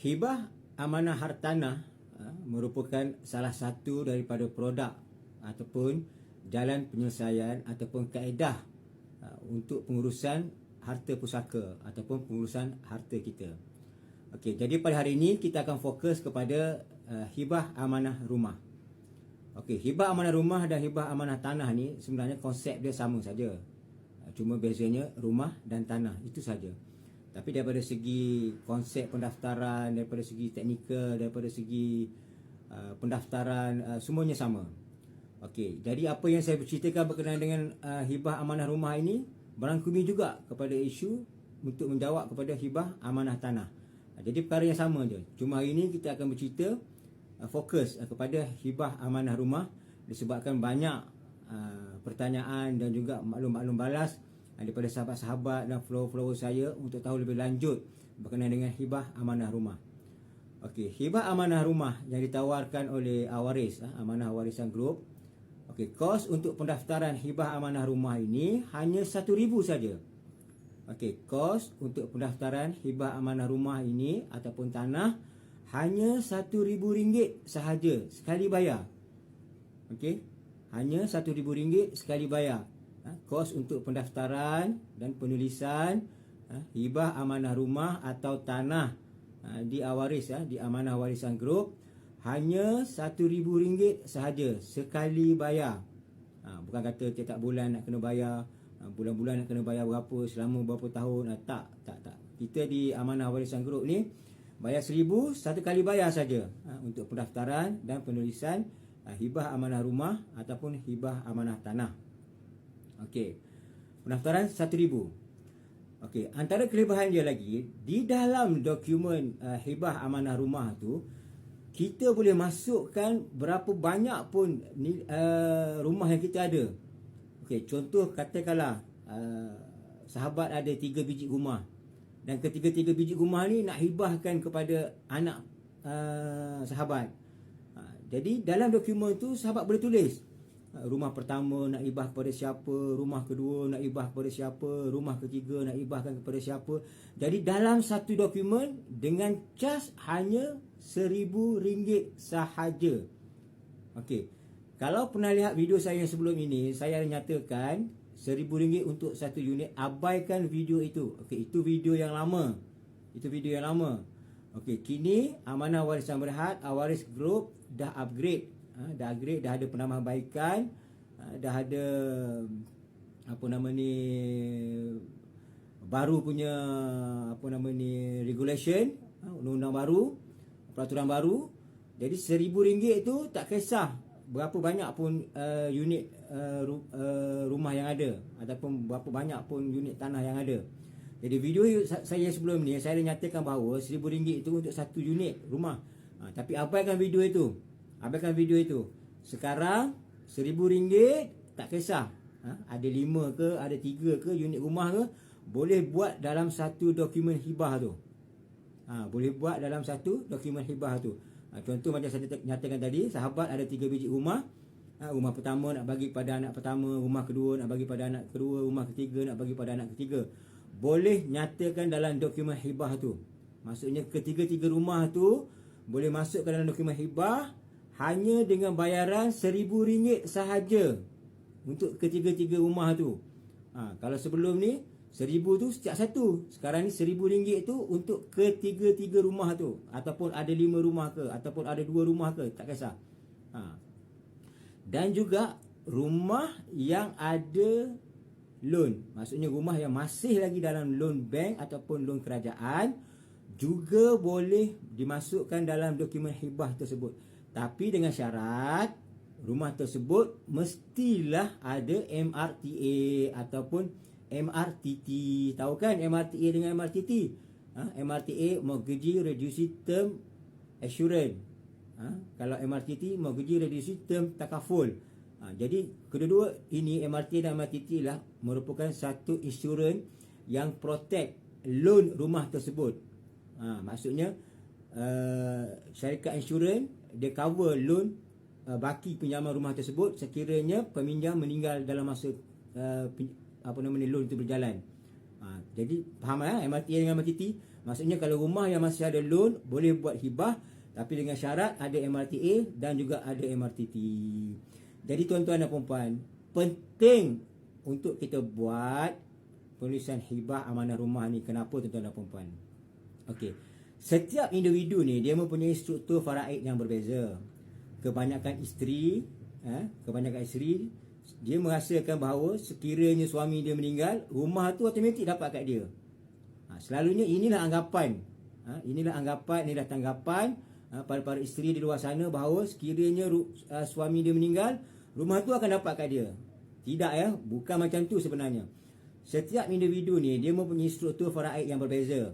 Hibah amanah hartanah merupakan salah satu daripada produk ataupun jalan penyelesaian ataupun kaedah untuk pengurusan harta pusaka ataupun pengurusan harta kita. Okey, jadi pada hari ini kita akan fokus kepada hibah amanah rumah. Okey, hibah amanah rumah dan hibah amanah tanah ni sebenarnya konsep dia sama saja. Cuma bezanya rumah dan tanah, itu saja. Tapi daripada segi konsep pendaftaran, daripada segi teknikal, daripada segi pendaftaran, semuanya sama. Okey, jadi apa yang saya berceritakan berkenaan dengan hibah amanah rumah ini berangkumi juga kepada isu untuk menjawab kepada hibah amanah tanah. Jadi perkara yang sama je. Cuma hari ini kita akan bercerita fokus kepada hibah amanah rumah disebabkan banyak pertanyaan dan juga maklum-maklum balas daripada sahabat-sahabat dan follower saya untuk tahu lebih lanjut berkenaan dengan hibah amanah rumah. Okey, hibah amanah rumah yang ditawarkan oleh Awaris, Amanah Warisan Group. Okey, kos untuk pendaftaran hibah amanah rumah ini hanya RM1,000 saja. Okey, kos untuk pendaftaran hibah amanah rumah ini ataupun tanah hanya RM1,000 sahaja sekali bayar. Okey, hanya RM1,000 sekali bayar. Kos untuk pendaftaran dan penulisan hibah amanah rumah atau tanah di Awaris, di Amanah Warisan Group hanya RM1,000 sahaja sekali bayar. Bukan kata tiap bulan nak kena bayar, bulan-bulan nak kena bayar berapa, selama berapa tahun. Tak. Kita di Amanah Warisan Group ni bayar RM1,000 satu kali bayar saja untuk pendaftaran dan penulisan hibah amanah rumah ataupun hibah amanah tanah. Okey, pendaftaran RM1,000. Okey, antara kelebihan dia lagi, di dalam dokumen hibah amanah rumah tu kita boleh masukkan berapa banyak pun rumah yang kita ada. Okey, contoh katakanlah sahabat ada 3 biji rumah dan ketiga-tiga biji rumah ni nak hibahkan kepada anak sahabat. Jadi dalam dokumen tu sahabat boleh tulis rumah pertama nak hibah kepada siapa, rumah kedua nak hibah kepada siapa, rumah ketiga nak hibahkan kepada siapa. Jadi dalam satu dokumen dengan cas hanya RM1,000 sahaja. Okey, kalau pernah lihat video saya sebelum ini, saya nyatakan RM1,000 untuk satu unit. Abaikan video itu. Okey, itu video yang lama. Okey, kini Amanah Warisan Berhad, Awaris Group dah upgrade. Dah ada penambahbaikan, dah ada baru punya regulation, undang-undang baru, peraturan baru. Jadi RM1,000 itu tak kisah berapa banyak pun unit rumah yang ada ataupun berapa banyak pun unit tanah yang ada. Jadi video saya sebelum ni saya nyatakan bahawa RM1,000 itu untuk satu unit rumah. Tapi abaikan video itu. Sekarang RM1,000 tak kisah ada 5 ke, ada 3 ke unit rumah ke, boleh buat dalam satu dokumen hibah tu. Contoh macam saya nyatakan tadi, sahabat ada 3 biji rumah. Rumah pertama nak bagi pada anak pertama, rumah kedua nak bagi pada anak kedua, rumah ketiga nak bagi pada anak ketiga. Boleh nyatakan dalam dokumen hibah tu. Maksudnya ketiga-tiga rumah tu boleh masukkan dalam dokumen hibah hanya dengan bayaran RM1,000 sahaja untuk ketiga-tiga rumah tu. Kalau sebelum ni RM1,000 tu setiap satu. Sekarang ni RM1,000 tu untuk ketiga-tiga rumah tu. Ataupun ada 5 rumah ke, ataupun ada 2 rumah ke, tak kisah. Dan juga rumah yang ada loan, maksudnya rumah yang masih lagi dalam loan bank ataupun loan kerajaan, juga boleh dimasukkan dalam dokumen hibah tersebut. Tapi dengan syarat rumah tersebut mestilah ada MRTA ataupun MRTT. Tahu kan MRTA dengan MRTT? MRTA Mortgage Reduced Term Assurance. Kalau MRTT Mortgage Reduced Term Takaful. Jadi kedua-dua ini, MRTA dan MRTT lah merupakan satu insurans yang protect loan rumah tersebut. Maksudnya syarikat insurans dia cover loan baki pinjaman rumah tersebut sekiranya peminjam meninggal dalam masa loan itu berjalan. Jadi faham MRTA dengan MRTT? Maksudnya kalau rumah yang masih ada loan boleh buat hibah, tapi dengan syarat ada MRTA dan juga ada MRTT. Jadi tuan-tuan dan puan-puan, penting untuk kita buat penulisan hibah amanah rumah ni. Kenapa tuan-tuan dan puan-puan? Okey. Setiap individu ni dia mempunyai struktur faraid yang berbeza. Kebanyakan isteri dia merasakan bahawa sekiranya suami dia meninggal, rumah tu automatik dapat kat dia. Selalunya inilah anggapan, inilah tanggapan para isteri di luar sana bahawa sekiranya suami dia meninggal, rumah tu akan dapat kat dia. Tidak bukan macam tu sebenarnya. Setiap individu ni dia mempunyai struktur faraid yang berbeza.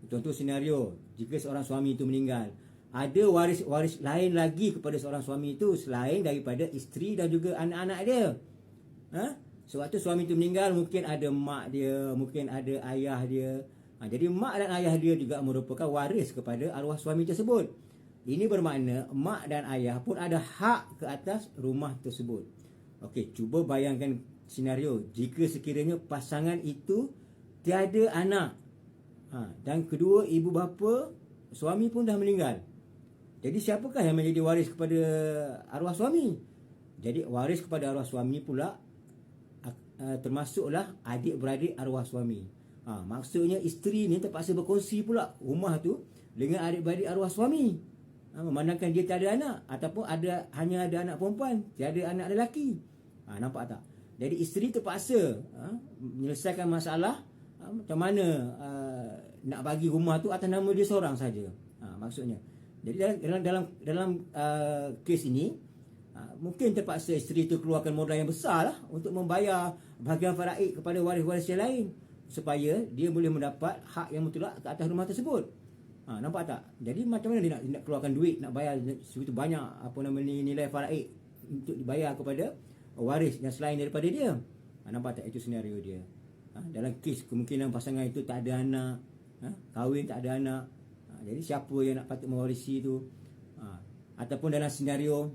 Contoh senario, jika seorang suami itu meninggal, ada waris lain lagi kepada seorang suami itu selain daripada isteri dan juga anak-anak dia. Sewaktu suami itu meninggal, mungkin ada mak dia, mungkin ada ayah dia. Jadi mak dan ayah dia juga merupakan waris kepada arwah suami tersebut. Ini bermakna mak dan ayah pun ada hak ke atas rumah tersebut. Okey, cuba bayangkan senario jika sekiranya pasangan itu tiada anak, dan kedua ibu bapa suami pun dah meninggal. Jadi siapakah yang menjadi waris kepada arwah suami? Jadi waris kepada arwah suami pula termasuklah adik-beradik arwah suami. Maksudnya isteri ni terpaksa berkongsi pula rumah tu dengan adik-beradik arwah suami. Memandangkan dia tiada anak ataupun hanya ada anak perempuan, tiada anak lelaki. Nampak tak? Jadi isteri terpaksa menyelesaikan masalah macam mana nak bagi rumah tu atas nama dia seorang saja. Maksudnya. Jadi dalam kes ini mungkin terpaksa isteri itu keluarkan modal yang besar lah untuk membayar bahagian faraid kepada waris-waris yang lain supaya dia boleh mendapat hak yang mutlak ke atas rumah tersebut. Nampak tak? Jadi macam mana dia nak keluarkan duit, nak bayar segitu banyak nilai faraid untuk dibayar kepada waris yang selain daripada dia. Nampak tak? Itu senario dia. Dalam kes kemungkinan pasangan itu tak ada anak, kahwin tak ada anak, jadi siapa yang nak patut mewarisi tu? Ataupun dalam senario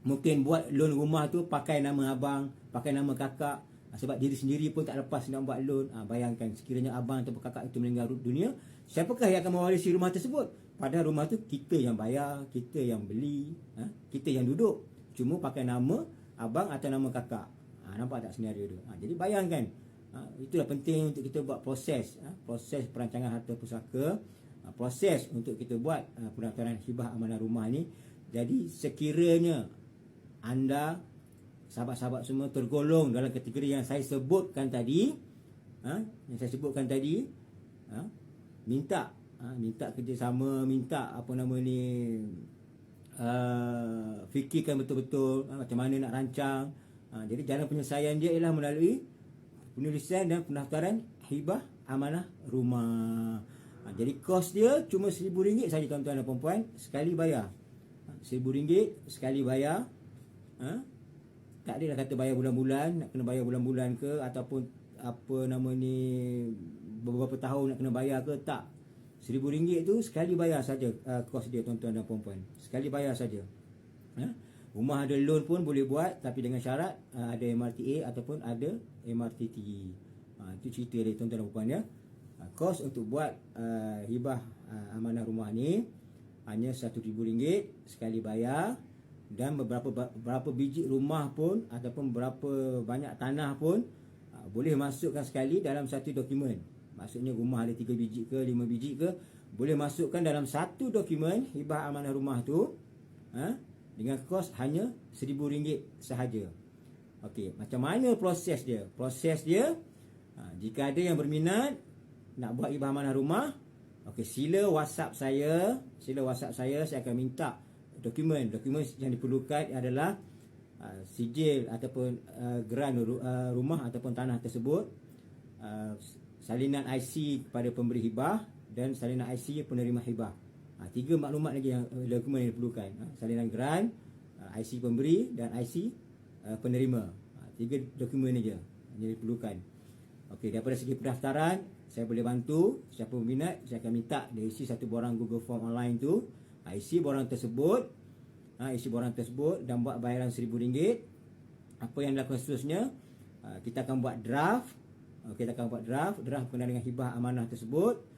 mungkin buat loan rumah tu pakai nama abang, pakai nama kakak, sebab diri sendiri pun tak lepas nak buat loan. Bayangkan sekiranya abang atau kakak itu meninggal dunia, siapakah yang akan mewarisi rumah tersebut? Padahal rumah tu kita yang bayar, kita yang beli, kita yang duduk, cuma pakai nama abang atau nama kakak. Nampak tak senario tu? Jadi bayangkan, itulah penting untuk kita buat proses perancangan harta pusaka, proses untuk kita buat pendaftaran hibah amanah rumah ni. Jadi sekiranya anda sahabat-sahabat semua tergolong dalam kategori yang saya sebutkan tadi, minta kerjasama, minta fikirkan betul-betul macam mana nak rancang. Jadi jalan penyelesaian dia ialah melalui penulisan dan pendaftaran hibah amanah rumah. Jadi kos dia cuma RM1,000 saja tuan-tuan dan puan-puan, sekali bayar. RM1,000 sekali bayar. Tak ada dah kata bayar bulan-bulan, nak kena bayar bulan-bulan ke ataupun beberapa tahun nak kena bayar ke, tak. RM1,000 tu sekali bayar saja kos dia tuan-tuan dan puan-puan. Sekali bayar saja. Rumah ada loan pun boleh buat, tapi dengan syarat ada MRTA ataupun ada MRTT. Itu cerita dia tuan-tuan dan puan-puan ya. Kos untuk buat hibah amanah rumah ni hanya RM1,000 sekali bayar, dan berapa biji rumah pun ataupun berapa banyak tanah pun boleh masukkan sekali dalam satu dokumen. Maksudnya rumah ada 3 biji ke 5 biji ke, boleh masukkan dalam satu dokumen hibah amanah rumah tu dengan kos hanya RM1,000 sahaja. Okey, macam mana proses dia? Proses dia, jika ada yang berminat nak buat hibah amanah rumah, okey, sila WhatsApp saya, saya akan minta dokumen yang diperlukan adalah sijil ataupun geran rumah ataupun tanah tersebut, salinan IC kepada pemberi hibah dan salinan IC penerima hibah. 3 maklumat lagi yang dokumen yang diperlukan, salinan geran, IC pemberi dan IC penerima. 3 dokumen aja yang diperlukan. Okey, daripada segi pendaftaran saya boleh bantu. Siapa berminat, saya akan minta dia isi satu borang Google Form online tu, isi borang tersebut, dan buat bayaran RM1,000. Apa yang dilakukan seterusnya, kita akan buat draft Kita akan buat draft berkenaan dengan hibah amanah tersebut.